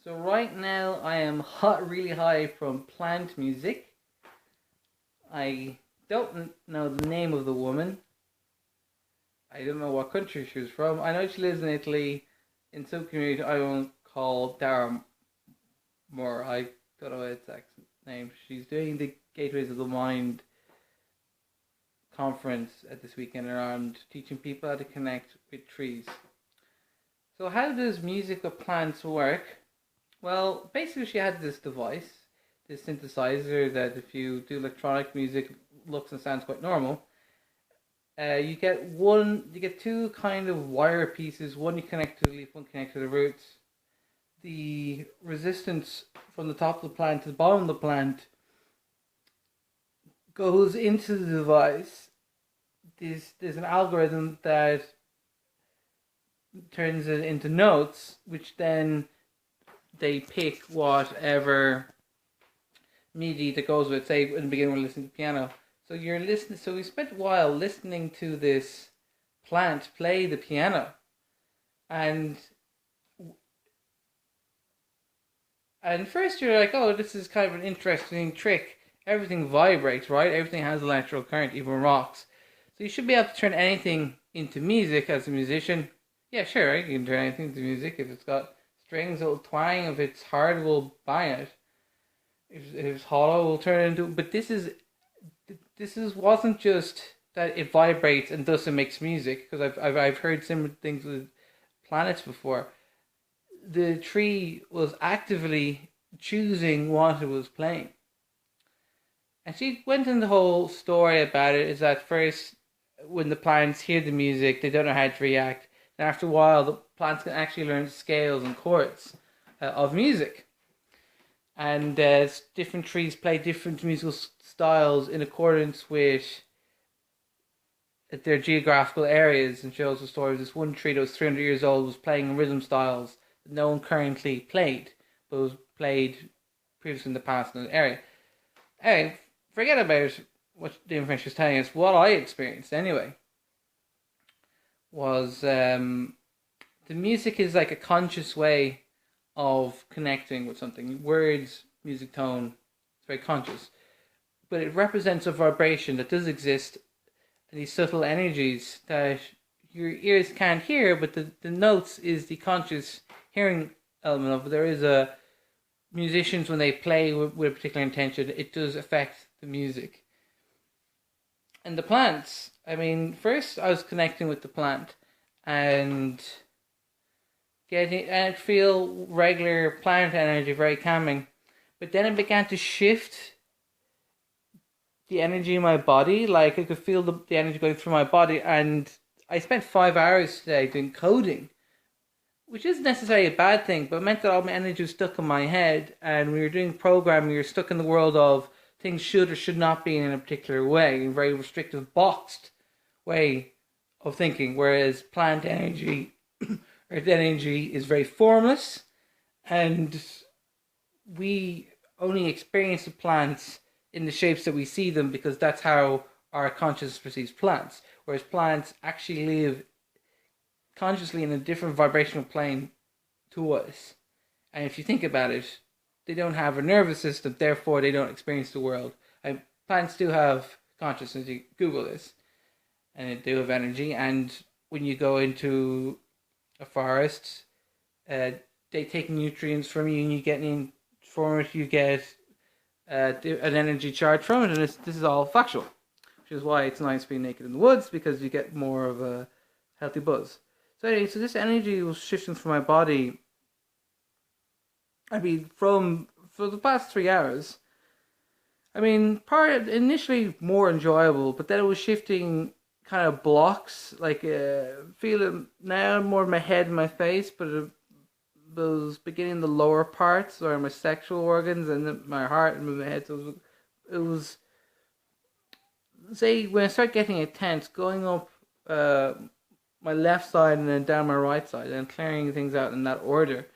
So right now I am really high from plant music. I don't know the name of the woman. I don't know what country she was from. I know she lives in Italy, in some community I won't call Darmore. I don't know her exact name. She's doing the Gateways of the Mind conference at this weekend around teaching people how to connect with trees. So how does music of plants work? Well, basically, she had this device, this synthesizer that, if you do electronic music, looks and sounds quite normal. You get two kind of wire pieces. One you connect to the leaf, one connect to the roots. The resistance from the top of the plant to the bottom of the plant goes into the device. There's an algorithm that turns it into notes, which then they pick whatever MIDI that goes with. Say in the beginning we're listening to piano, so you're listening. So we spent a while listening to this plant play the piano, and first you're like, oh, this is kind of an interesting trick. Everything vibrates, right? Everything has electrical current, even rocks. So you should be able to turn anything into music as a musician. Yeah, sure, right? You can turn anything into music. If it's got strings, it'll twang. If it's hard, we'll bang it. If it's hollow, we'll turn it into. But this wasn't just that it vibrates and thus it makes music. Because I've heard similar things with planets before. The tree was actively choosing what it was playing. And she went in the whole story about it. Is that first, when the plants hear the music, they don't know how to react. And after a while, the plants can actually learn scales and chords of music. And different trees play different musical styles in accordance with their geographical areas. And shows the story of this one tree that was 300 years old was playing rhythm styles that no one currently played, but was played previously in the past in the area. Anyway, forget about what the information is telling us. What I experienced, anyway, was the music is like a conscious way of connecting with something. Words, music, tone, it's very conscious. But it represents a vibration that does exist, and these subtle energies that your ears can't hear, but the notes is the conscious hearing element of it. There is a musicians, when they play with a particular intention, it does affect the music. And the plants, I mean, first I was connecting with the plant and I'd feel regular plant energy, very calming. But then it began to shift the energy in my body. Like, I could feel the energy going through my body. And I spent 5 hours today doing coding, which isn't necessarily a bad thing, but it meant that all my energy was stuck in my head. And when you're doing programming, you're stuck in the world of things should or should not be in a particular way, in a very restrictive, boxed way of thinking. Whereas plant energy, earth energy, is very formless, and we only experience the plants in the shapes that we see them, because that's how our consciousness perceives plants. Whereas plants actually live consciously in a different vibrational plane to us. And if you think about it, they don't have a nervous system, therefore they don't experience the world. And plants do have consciousness. You Google this, and they do have energy. And when you go into a forest, they take nutrients from you, and you get from it, you get an energy charge from it, and this is all factual, which is why it's nice being naked in the woods, because you get more of a healthy buzz. So anyway, so this energy was shifting through my body. I mean, for the past 3 hours, I mean, initially more enjoyable, but then it was shifting kind of blocks, like feeling now more in my head and my face, but it was beginning in the lower parts, or my sexual organs, and then my heart and my head. So it was say, when I start getting it tense, going up my left side and then down my right side, and clearing things out in that order.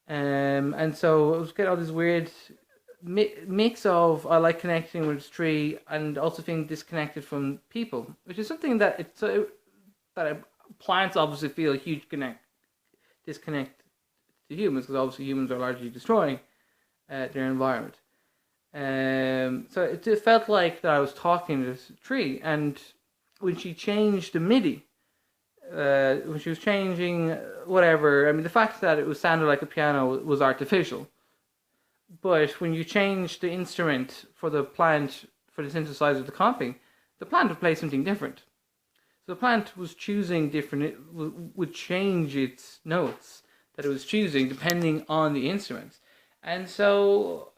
And so I was getting all this weird mix of, I like connecting with this tree and also feeling disconnected from people, which is something that plants obviously feel a huge disconnect to humans, because obviously humans are largely destroying their environment. So it felt like that I was talking to this tree, and when she changed the MIDI, when she was changing whatever, I mean, the fact that it was sounded like a piano was artificial. But when you change the instrument for the plant, for the synthesizer, the comping, the plant would play something different. So the plant was choosing different, it would change its notes that it was choosing depending on the instruments. And so,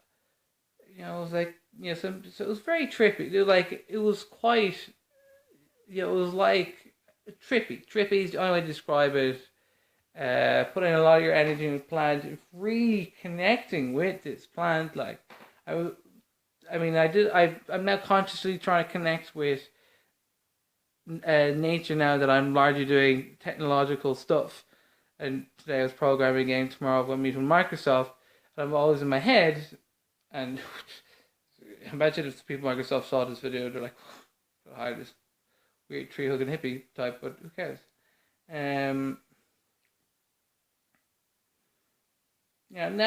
it was like, so it was very trippy. It was quite, it was like trippy. Trippy is the only way to describe it. Putting a lot of your energy in the plant, reconnecting with this plant. I'm now consciously trying to connect with nature now that I'm largely doing technological stuff. And today I was programming a game, tomorrow I'm going to meet with Microsoft. And I'm always in my head, and imagine if the people at Microsoft saw this video, they're like, "Hi, this weird tree hugging hippie type," but who cares? Now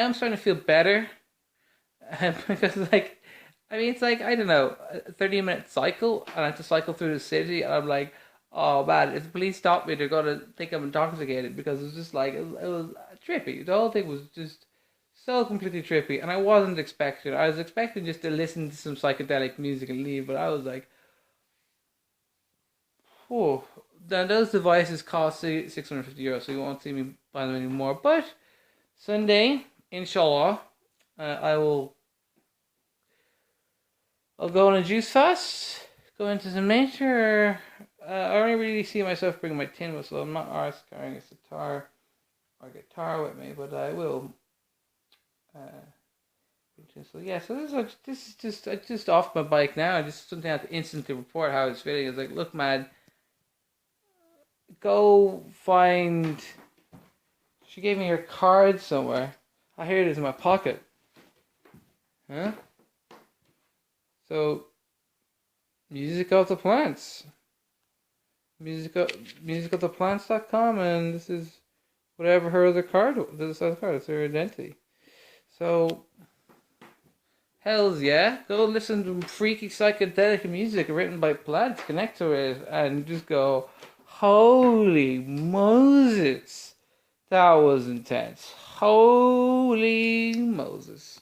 I'm starting to feel better because, it's like, I don't know, a 30-minute cycle, and I have to cycle through the city, and I'm like, oh man, if the police stop me, they're gonna think I'm intoxicated, because it was just like, it was trippy. The whole thing was just so completely trippy, and I wasn't expecting. I was expecting just to listen to some psychedelic music and leave, but I was like, "Whoa!" Now those devices cost €650, so you won't see me buy them anymore. But Sunday, inshallah, I'll go on a juice fast, go into some nature. I don't really see myself bringing my tin whistle. I'm not arsed carrying a sitar or guitar with me, but I will. So this is just, I just off my bike now. I just something I have to instantly report how it's feeling. It's like, look, man, go find. She gave me her card somewhere. I hear it is in my pocket. Huh? So, Music of the Plants. Musicoftheplants.com, and this is whatever her other card. This other card. It's her identity. So, hells yeah, go listen to freaky psychedelic music written by plants, connect to it, and just go, holy Moses, that was intense. Holy Moses.